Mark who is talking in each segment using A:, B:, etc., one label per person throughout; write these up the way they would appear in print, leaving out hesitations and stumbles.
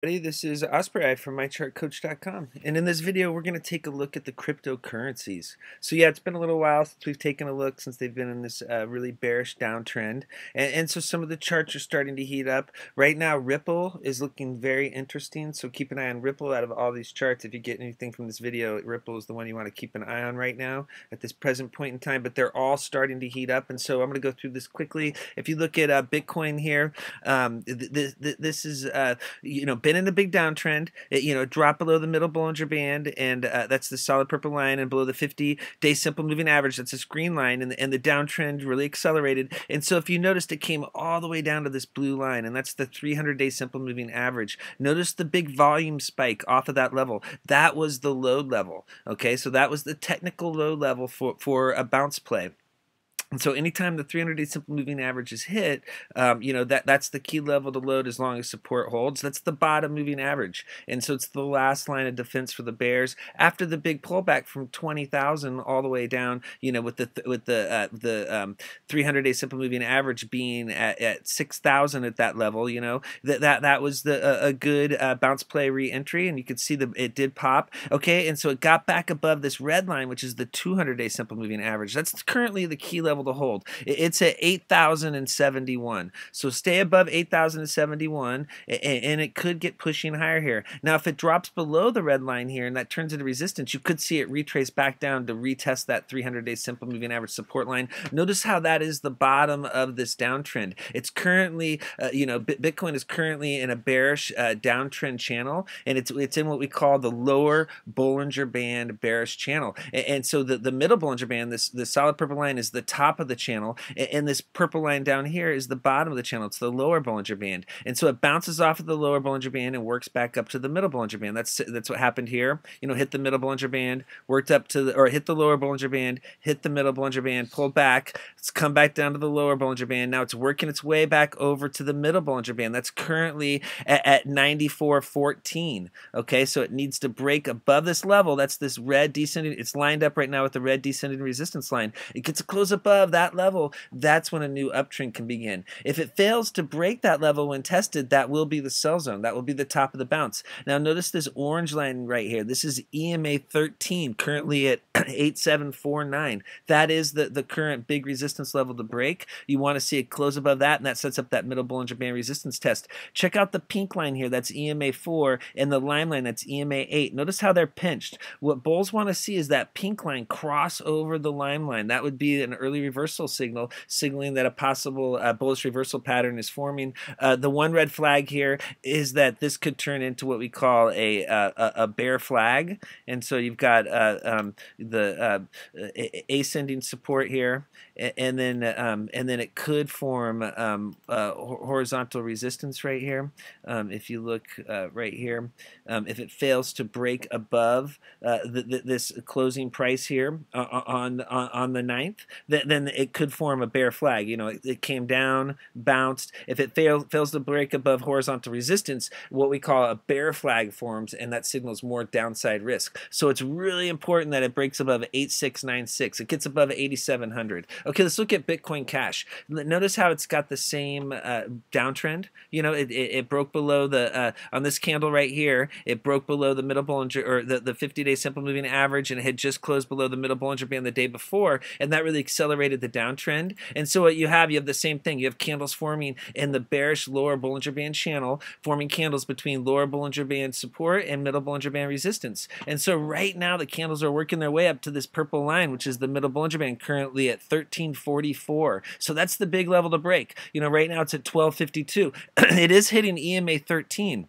A: This is Osprey from MyChartCoach.com, and in this video we're going to take a look at the cryptocurrencies. So yeah, it's been a little while since we've taken a look, since they've been in this really bearish downtrend, and so some of the charts are starting to heat up. Right now Ripple is looking very interesting, so keep an eye on Ripple. Out of all these charts, if you get anything from this video, Ripple is the one you want to keep an eye on right now at this present point in time, but they're all starting to heat up, and so I'm going to go through this quickly. If you look at Bitcoin here, this is been in a big downtrend. It dropped below the middle Bollinger Band, and that's the solid purple line, and below the 50-day simple moving average, that's this green line, and the downtrend really accelerated. And so if you noticed, it came all the way down to this blue line, and that's the 300-day simple moving average. Notice the big volume spike off of that level. That was the load level. Okay, so that was the technical load level for a bounce play. And so anytime the 300-day simple moving average is hit, that's the key level to load as long as support holds. That's the bottom moving average. And so it's the last line of defense for the bears. After the big pullback from 20,000 all the way down, with the 300-day simple moving average being at 6,000 at that level, that was a good bounce play re-entry, and you could see it did pop. Okay, and so it got back above this red line, which is the 200-day simple moving average. That's currently the key level to hold. It's at 8,071. So stay above 8,071, and it could get pushing higher here. Now, if it drops below the red line here and that turns into resistance, you could see it retrace back down to retest that 300-day simple moving average support line. Notice how that is the bottom of this downtrend. It's currently, Bitcoin is currently in a bearish downtrend channel, and it's in what we call the lower Bollinger Band bearish channel. And so the middle Bollinger Band, the solid purple line, is the top of the channel, and this purple line down here is the bottom of the channel. It's the lower Bollinger Band, and so it bounces off of the lower Bollinger Band and works back up to the middle Bollinger Band. That's what happened here. Hit the middle Bollinger Band, worked up to hit the lower Bollinger Band, hit the middle Bollinger Band, pulled back. It's come back down to the lower Bollinger Band. Now it's working its way back over to the middle Bollinger Band. That's currently at 94.14. Okay, so it needs to break above this level. That's this red descending. It's lined up right now with the red descending resistance line. It gets to close above that level. That's when a new uptrend can begin. If it fails to break that level when tested, that will be the sell zone. That will be the top of the bounce. Now notice this orange line right here. This is EMA 13, currently at 8749. That is the current big resistance level to break. You want to see it close above that, and that sets up that middle Bollinger Band resistance test. Check out the pink line here. That's EMA 4, and the lime line, that's EMA 8. Notice how they're pinched. What bulls want to see is that pink line cross over the lime line. That would be an early reversal signal, signaling that a possible bullish reversal pattern is forming. The one red flag here is that this could turn into what we call a bear flag, and so you've got the ascending support here, and then it could form horizontal resistance right here. If you look right here, if it fails to break above this closing price here on the 9th, then it could form a bear flag. It came down, bounced. If it fails to break above horizontal resistance, what we call a bear flag forms, and that signals more downside risk. So it's really important that it breaks above 8696. It gets above 8700. Okay, let's look at Bitcoin Cash. Notice how it's got the same downtrend. It broke below the on this candle right here. It broke below the middle Bollinger, or the 50-day simple moving average, and it had just closed below the middle Bollinger Band the day before, and that really accelerated the downtrend. And so what you have the same thing. You have candles forming in the bearish lower Bollinger Band channel, forming candles between lower Bollinger Band support and middle Bollinger Band resistance. And so right now the candles are working their way up to this purple line, which is the middle Bollinger Band, currently at 1344. So that's the big level to break. Right now it's at 1252. It is hitting EMA 13.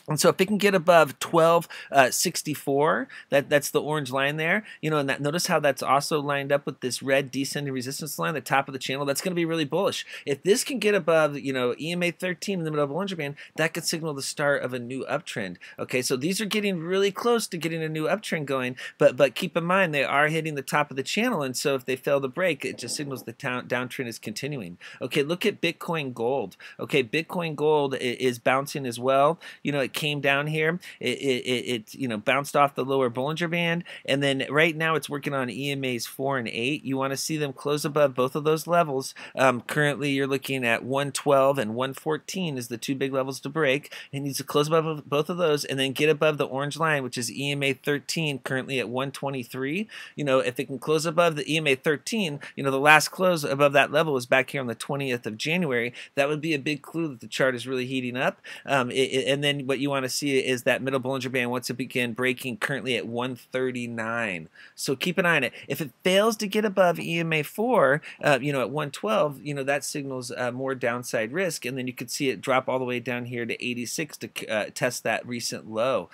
A: And so if it can get above 1264, that's the orange line there, and notice how that's also lined up with this red descending resistance line, the top of the channel. That's going to be really bullish. If this can get above, EMA 13 in the middle of Bollinger Band, that could signal the start of a new uptrend. Okay, so these are getting really close to getting a new uptrend going, but keep in mind they are hitting the top of the channel, and so if they fail to break, it just signals the downtrend is continuing. Okay, look at Bitcoin Gold. Okay, Bitcoin Gold is bouncing as well. It came down here. It bounced off the lower Bollinger Band, and then right now it's working on EMAs 4 and 8. You want to see them close above both of those levels. Currently, you're looking at 112 and 114 is the two big levels to break. It needs to close above both of those, and then get above the orange line, which is EMA 13, currently at 123. If it can close above the EMA 13, the last close above that level was back here on the 20th of January. That would be a big clue that the chart is really heating up. And then what you want to see is that middle Bollinger Band once it begin breaking, currently at 139. So keep an eye on it. If it fails to get above EMA 4, at 112, that signals more downside risk, and then you could see it drop all the way down here to 86 to test that recent low.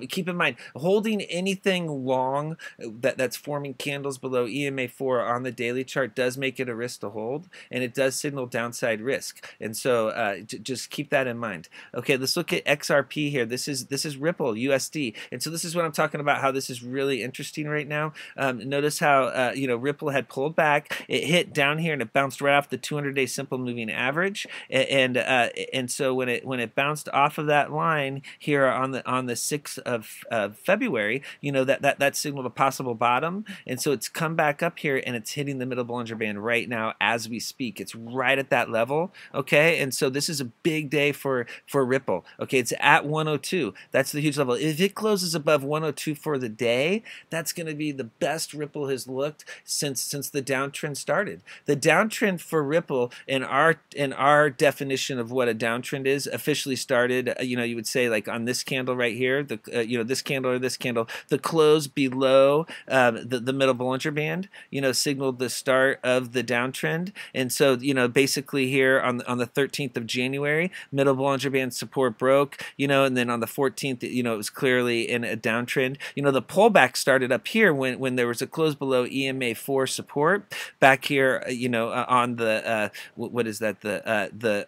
A: Keep in mind, holding anything long that's forming candles below EMA 4 on the daily chart does make it a risk to hold, and it does signal downside risk. And so just keep that in mind. Okay, let's look at XRP here. This is Ripple USD, and so this is what I'm talking about. How this is really interesting right now. Notice how Ripple had pulled back. It hit down here and it bounced right off the 200-day simple moving average, and so when it bounced off of that line here on the 6th of February, that signaled a possible bottom, and so it's come back up here and it's hitting the middle Bollinger Band right now as we speak. It's right at that level. Okay, and so this is a big day for Ripple. Okay, it's at 102. That's the huge level. If it closes above 102 for the day, that's going to be the best Ripple has looked since the downtrend started. The downtrend for Ripple in our definition of what a downtrend is officially started. You would say like on this candle right here, this candle or this candle, the close below the middle Bollinger Band, signaled the start of the downtrend. And so basically here on the 13th of January, middle Bollinger Band support broke, and then on the 14th, it was clearly in a downtrend. The pullback started up here when there was a close below EMA 4 support back here, on the what is that,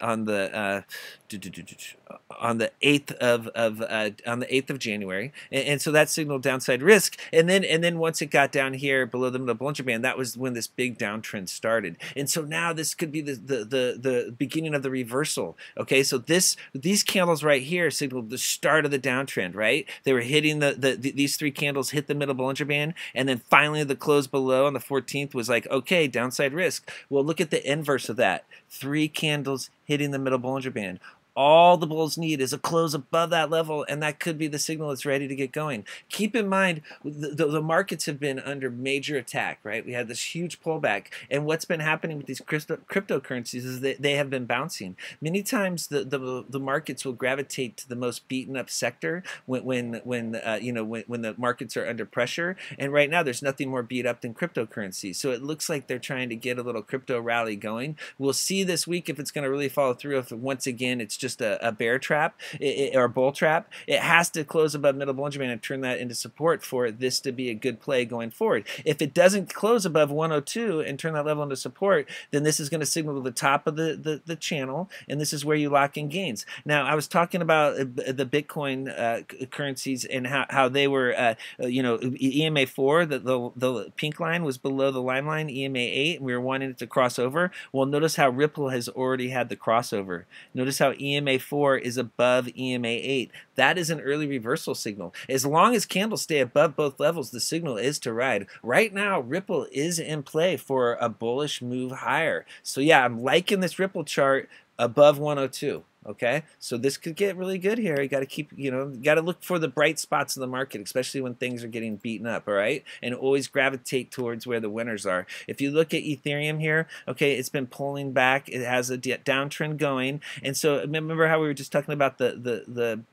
A: on the 8th of January, and so that signaled downside risk, and then once it got down here below the middle Bollinger Band, that was when this big downtrend started. And so now this could be the beginning of the reversal. Okay, so these candles right here signaled the start of the downtrend, right? They were hitting these three candles hit the middle Bollinger Band, and then finally the close below on the 14th was like, okay, downside risk. Well, look at the inverse of that. 3 candles hitting the middle Bollinger Band. All the bulls need is a close above that level, and that could be the signal that's ready to get going. Keep in mind, the markets have been under major attack, right? We had this huge pullback, and what's been happening with these cryptocurrencies is that they have been bouncing. Many times, the markets will gravitate to the most beaten up sector when the markets are under pressure. And right now, there's nothing more beat up than cryptocurrencies. So it looks like they're trying to get a little crypto rally going. We'll see this week if it's going to really follow through. If once again it's just a bear trap or a bull trap, it has to close above middle Bollinger Band and turn that into support for this to be a good play going forward. If it doesn't close above 102 and turn that level into support, then this is going to signal to the top of the channel, and this is where you lock in gains. Now, I was talking about the Bitcoin currencies and how they were, EMA 4, the pink line was below the lime line, EMA 8, and we were wanting it to cross over. Well, notice how Ripple has already had the crossover. Notice how EMA 4 is above EMA 8. That is an early reversal signal. As long as candles stay above both levels, the signal is to ride. Right now, Ripple is in play for a bullish move higher. So yeah, I'm liking this Ripple chart above 102. Okay, so this could get really good here. You got to keep, got to look for the bright spots in the market, especially when things are getting beaten up, all right? And always gravitate towards where the winners are. If you look at Ethereum here, okay, it's been pulling back. It has a downtrend going, and so remember how we were just talking about the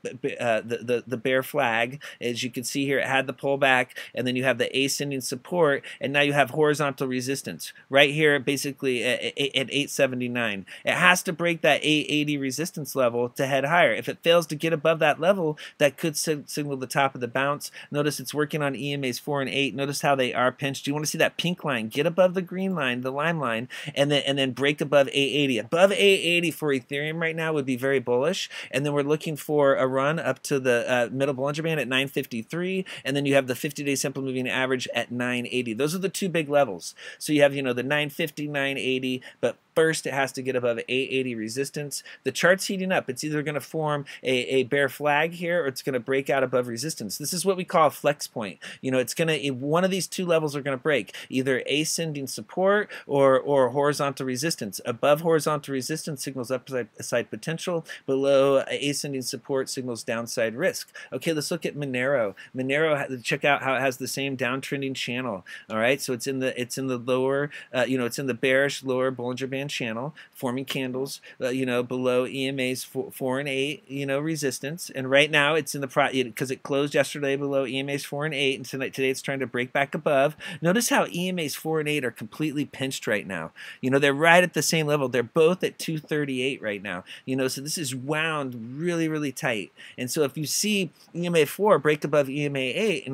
A: bear flag. As you can see here, it had the pullback, and then you have the ascending support, and now you have horizontal resistance right here, basically at 879. It has to break that 880 resistance level to head higher. If it fails to get above that level, that could signal the top of the bounce. Notice it's working on EMAs 4 and 8. Notice how they are pinched. You want to see that pink line get above the green line, the lime line, and then break above 880. Above 880 for Ethereum right now would be very bullish. And then we're looking for a run up to the middle Bollinger Band at 953, and then you have the 50-day simple moving average at 980. Those are the two big levels. So you have the 950, 980, but first it has to get above 880 resistance. The chart's heating up. It's either going to form a bear flag here, or it's going to break out above resistance. This is what we call a flex point. You know, it's going to, one of these two levels are going to break, either ascending support or horizontal resistance. Above horizontal resistance signals upside potential. Below ascending support signals downside risk. Okay, let's look at Manero. Manero, check out how it has the same downtrending channel. All right, so it's in the lower, it's in the bearish lower Bollinger Band channel, forming candles, below EMA's 4 and 8, resistance. And right now it's in the because it closed yesterday below EMA's 4 and 8, and today it's trying to break back above. Notice how EMA's 4 and 8 are completely pinched right now. They're right at the same level. They're both at 238 right now. So this is wound really, really tight. And so if you see EMA 4 break above EMA 8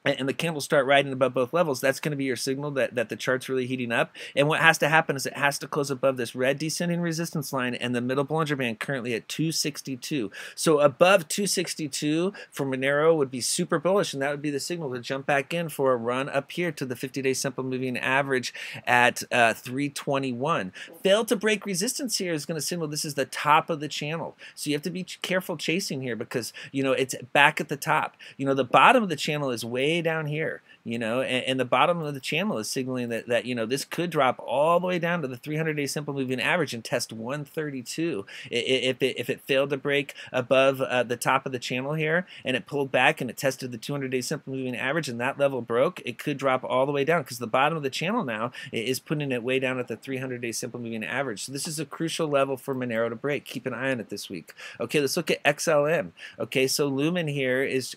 A: and the candles start riding above both levels, that's going to be your signal that the chart's really heating up. And what has to happen is it has to close above this red descending resistance line and the middle Bollinger Band currently at 262. So above 262 for Manero would be super bullish, and that would be the signal to jump back in for a run up here to the 50-day simple moving average at 321. Fail to break resistance here is going to signal this is the top of the channel. So you have to be careful chasing here because, it's back at the top. The bottom of the channel is way down here, and the bottom of the channel is signaling that this could drop all the way down to the 300-day simple moving average and test 132 if it failed to break above the top of the channel here, and it pulled back and it tested the 200-day simple moving average and that level broke. It could drop all the way down because the bottom of the channel now is putting it way down at the 300-day simple moving average. So this is a crucial level for Manero to break. Keep an eye on it this week. Okay, let's look at XLM. Okay, so Lumen here is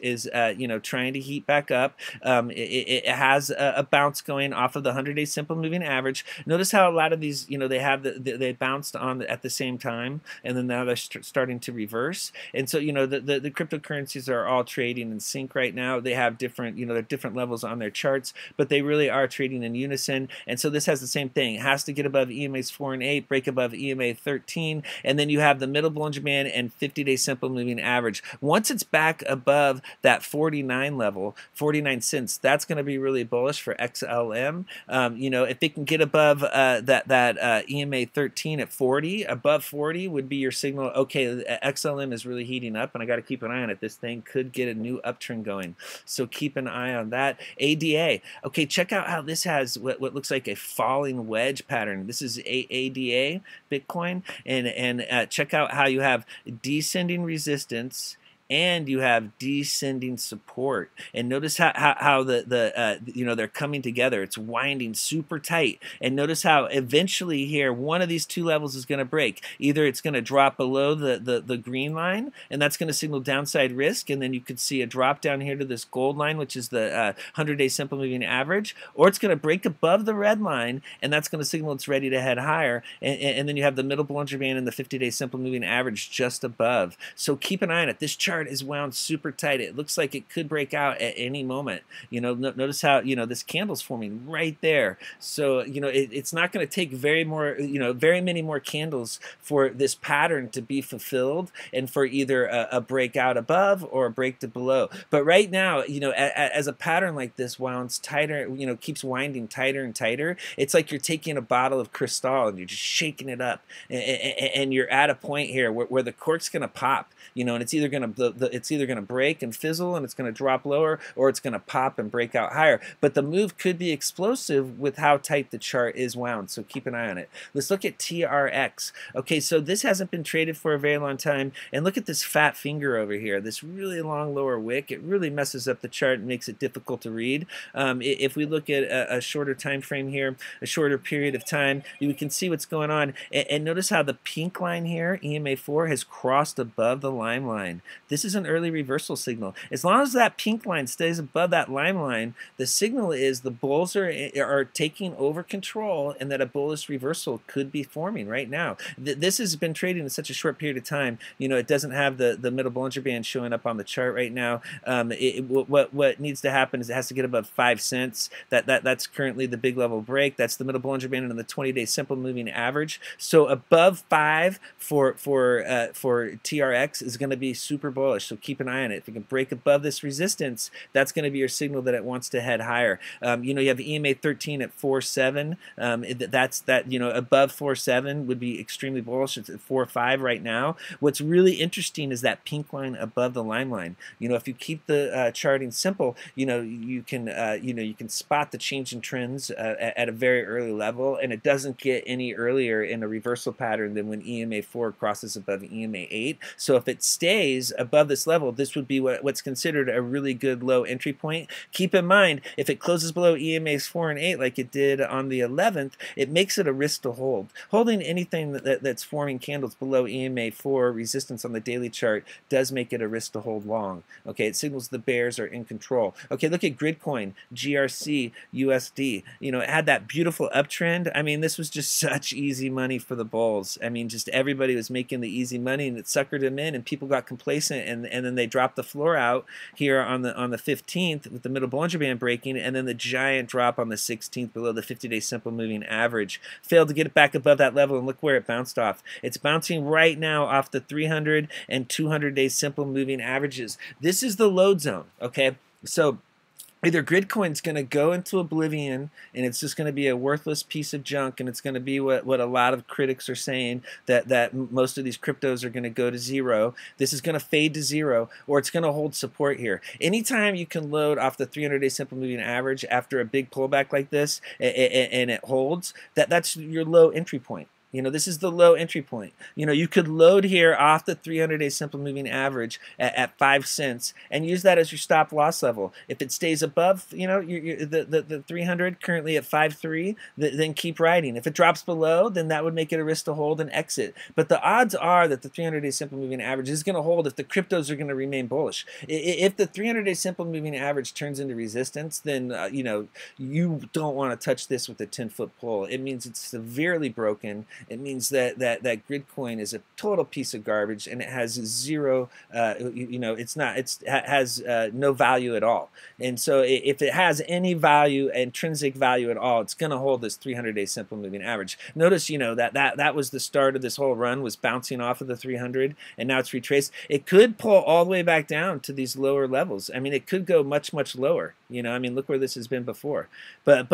A: trying to heat back up. It has a bounce going off of the 100-day simple moving average. Notice how a lot of these, they bounced on at the same time, and then now they're starting to reverse. And so, the cryptocurrencies are all trading in sync right now. They have different, they're different levels on their charts, but they really are trading in unison. And so this has the same thing. It has to get above EMA's 4 and 8, break above EMA 13, and then you have the middle Bollinger Band and 50-day simple moving average. Once it's back above that 49 level, 49 cents, that's going to be really bullish for XLM. If it can get above that EMA 13 at 40, above 40 would be your signal. Okay, XLM is really heating up, and I got to keep an eye on it. This thing could get a new uptrend going, so keep an eye on that. ADA. Okay, check out how this has what looks like a falling wedge pattern. This is ADA Bitcoin, and check out how you have descending resistance and you have descending support. And notice how they're coming together. It's winding super tight. And notice how eventually here one of these two levels is going to break. Either it's going to drop below the green line, and that's going to signal downside risk, and then you could see a drop down here to this gold line, which is the 100-day simple moving average, or it's going to break above the red line, and that's going to signal it's ready to head higher. And then you have the middle Bollinger Band and the 50-day simple moving average just above. So keep an eye on it. This chart is wound super tight. It looks like it could break out at any moment. Notice how this candle's forming right there. So it's not going to take very many more candles for this pattern to be fulfilled and for either a breakout above or a break to below. But right now, as a pattern like this wounds tighter, keeps winding tighter and tighter, it's like you're taking a bottle of Cristal and you're just shaking it up, and you're at a point here where the cork's going to pop, and it's either going to break and fizzle and it's going to drop lower, or it's going to pop and break out higher. But the move could be explosive with how tight the chart is wound, so keep an eye on it. Let's look at TRX. Okay, so this hasn't been traded for a very long time, and look at this fat finger over here, this really long lower wick. It really messes up the chart and makes it difficult to read. If we look at a shorter time frame here, a shorter period of time, we can see what's going on. And notice how the pink line here, EMA4, has crossed above the lime line. This is an early reversal signal. As long as that pink line stays above that lime line, the signal is the bulls are taking over control, and that a bullish reversal could be forming right now. This has been trading in such a short period of time. It doesn't have the middle Bollinger Band showing up on the chart right now. What needs to happen is it has to get above 5 cents. That's currently the big level break. That's the middle Bollinger Band and the 20-day simple moving average. So above 5 for TRX is going to be super bullish. bullish, so keep an eye on it. If it can break above this resistance, that's going to be your signal that it wants to head higher. You know, you have the EMA 13 at 4.7. That's you know, above 4.7 would be extremely bullish. It's at 4.5 right now. What's really interesting is that pink line above the lime line. You know, if you keep the charting simple, you know, you can spot the change in trends at a very early level, and it doesn't get any earlier in a reversal pattern than when EMA 4 crosses above EMA 8. So if it stays above this level, this would be what's considered a really good low entry point. Keep in mind, if it closes below EMAs 4 and 8 like it did on the 11th, it makes it a risk to hold. Holding anything that's forming candles below EMA 4 resistance on the daily chart does make it a risk to hold long. Okay, it signals the bears are in control. Okay, look at GridCoin, GRC, USD. You know, it had that beautiful uptrend. I mean, this was just such easy money for the bulls. I mean, just everybody was making the easy money, and it suckered them in, and people got complacent, and then they dropped the floor out here on the 15th with the middle Bollinger Band breaking, and then the giant drop on the 16th below the 50-day simple moving average. Failed to get it back above that level, and look where it bounced off. It's bouncing right now off the 300 and 200-day simple moving averages. This is the load zone, okay? So either GridCoin's going to go into oblivion, and it's just going to be a worthless piece of junk, and it's going to be what a lot of critics are saying, that most of these cryptos are going to go to zero. This is going to fade to zero, or it's going to hold support here. Anytime you can load off the 300-day simple moving average after a big pullback like this, and it holds, that's your low entry point. You know, this is the low entry point. You know, you could load here off the 300-day simple moving average at 5 cents and use that as your stop loss level. If it stays above, you know, the 300 currently at 5.3, then keep riding. If it drops below, then that would make it a risk to hold and exit. But the odds are that the 300-day simple moving average is going to hold if the cryptos are going to remain bullish. If the 300-day simple moving average turns into resistance, then you know, you don't want to touch this with a 10-foot pole. It means it's severely broken. It means that GridCoin is a total piece of garbage, and it has zero, you know, has no value at all. And so if it has any value, intrinsic value at all, it's going to hold this 300-day simple moving average. Notice, you know, that was the start of this whole run, was bouncing off of the 300, and now it's retraced. It could pull all the way back down to these lower levels. I mean, it could go much, much lower. You know, I mean, look where this has been before. But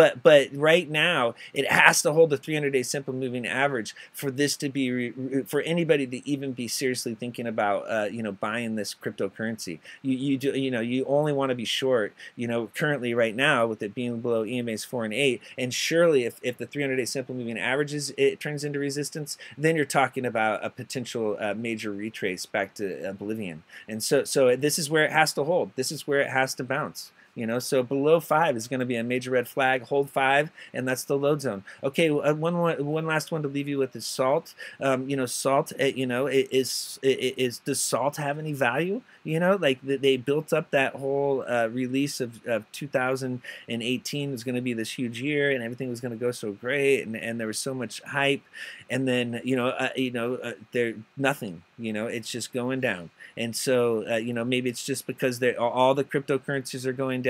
A: right now, it has to hold the 300-day simple moving average for this to be, for anybody to even be seriously thinking about, you know, buying this cryptocurrency. You know, you only want to be short, you know, currently right now with it being below EMAs 4 and 8. And surely if the 300-day simple moving averages, it turns into resistance, then you're talking about a potential major retrace back to oblivion. And so this is where it has to hold. This is where it has to bounce. You know, so below 5 is going to be a major red flag. Hold 5, and that's the load zone. Okay, one last one to leave you with is SALT. You know, SALT. You know, does SALT have any value? You know, like they built up that whole release of 2018 was going to be this huge year, and everything was going to go so great, and there was so much hype, and then there nothing. You know, it's just going down. And so you know, maybe it's just because all the cryptocurrencies are going down.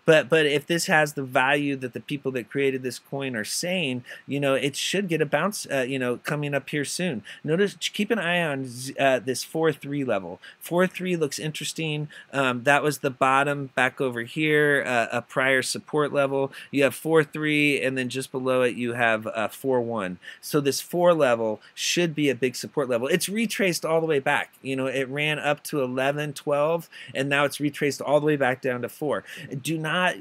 A: But if this has the value that the people that created this coin are saying, you know, it should get a bounce. You know, coming up here soon. Notice, keep an eye on this 4.3 level. 4.3 looks interesting. That was the bottom back over here, a prior support level. You have 4.3, and then just below it you have 4.1. So this 4 level should be a big support level. It's retraced all the way back. You know, it ran up to 11, 12, and now it's retraced all the way back down to 4. You do not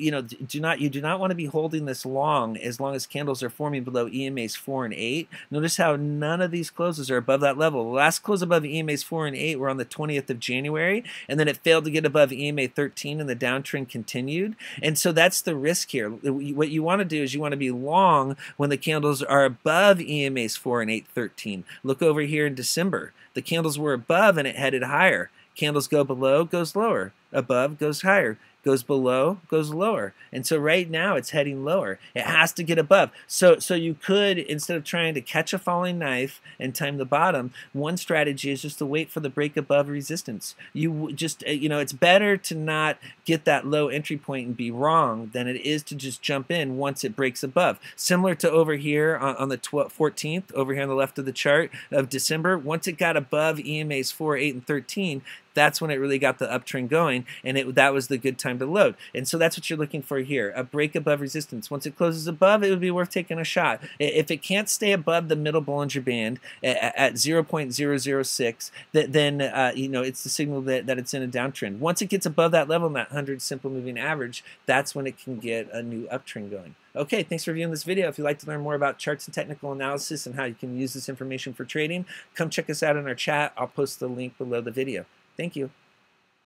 A: want to be holding this long as candles are forming below EMAs 4 and 8. Notice how none of these closes are above that level. The last close above EMAs 4 and 8 were on the 20th of January, and then it failed to get above EMA 13, and the downtrend continued. And so that's the risk here. What you want to do is you want to be long when the candles are above EMAs 4 and 8, 13. Look over here in December. The candles were above, and it headed higher. Candles go below, goes lower. Above, goes higher. Goes below, goes lower. And so right now it's heading lower. It has to get above. So you could, instead of trying to catch a falling knife and time the bottom, one strategy is just to wait for the break above resistance. You just, you know, it's better to not get that low entry point and be wrong than it is to just jump in once it breaks above. Similar to over here on the 14th, over here on the left of the chart of December, once it got above EMAs 4, 8, and 13, that's when it really got the uptrend going, and that was the good time to load. And so that's what you're looking for here, a break above resistance. Once it closes above, it would be worth taking a shot. If it can't stay above the middle Bollinger Band at 0.006, then it's the signal that it's in a downtrend. Once it gets above that level, that 100 simple moving average, that's when it can get a new uptrend going. Okay, thanks for viewing this video. If you'd like to learn more about charts and technical analysis and how you can use this information for trading, come check us out in our chat. I'll post the link below the video. Thank you.